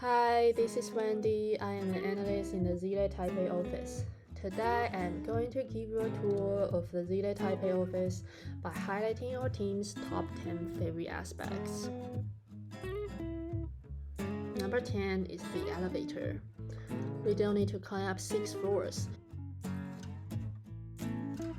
Hi, this is Wendy. I am an analyst in the ZLA Taipei office. Today, I'm going to give you a tour of the ZLA Taipei office by highlighting our team's top 10 favorite aspects. Number 10 is the elevator. We don't need to climb up 6 floors.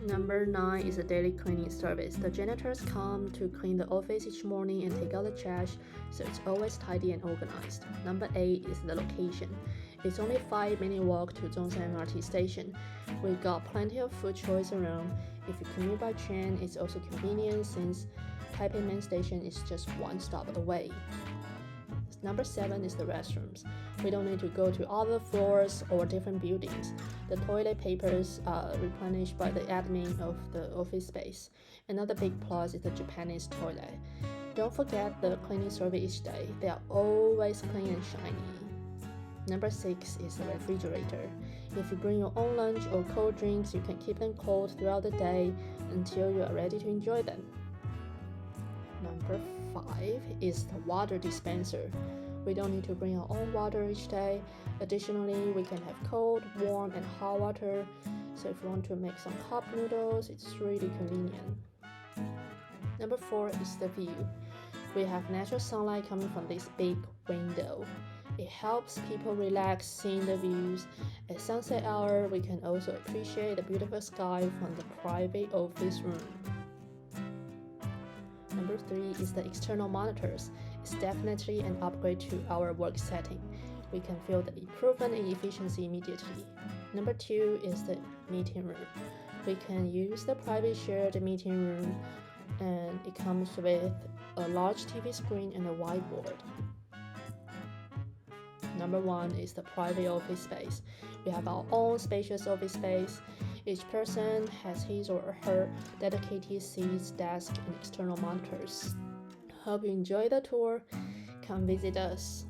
Number 9 is the daily cleaning service. The janitors come to clean the office each morning and take out the trash, so it's always tidy and organized. Number 8 is the location. It's only 5-minute walk to Zhongshan MRT station. We've got plenty of food choice around. If you commute by train, it's also convenient since Taipei Main Station is just one stop away. Number 7 is the restrooms. We don't need to go to other floors or different buildings. The toilet papers are replenished by the admin of the office space. Another big plus is the Japanese toilet. Don't forget the cleaning service each day. They are always clean and shiny. Number 6 is the refrigerator. If you bring your own lunch or cold drinks, you can keep them cold throughout the day until you are ready to enjoy them. Number 5 is the water dispenser. We don't need to bring our own water each day. Additionally, we can have cold, warm, and hot water. So if you want to make some cup noodles, it's really convenient. Number 4 is the view. We have natural sunlight coming from this big window. It helps people relax seeing the views. At sunset hour, we can also appreciate the beautiful sky from the private office room. Number 3 is the external monitors. It's definitely an upgrade to our work setting. We can feel the improvement in efficiency immediately. Number 2 is the meeting room. We can use the private shared meeting room, and it comes with a large TV screen and a whiteboard. Number 1 is the private office space. We have our own spacious office space. Each person has his or her dedicated seats, desk, and external monitors. Hope you enjoy the tour. Come visit us.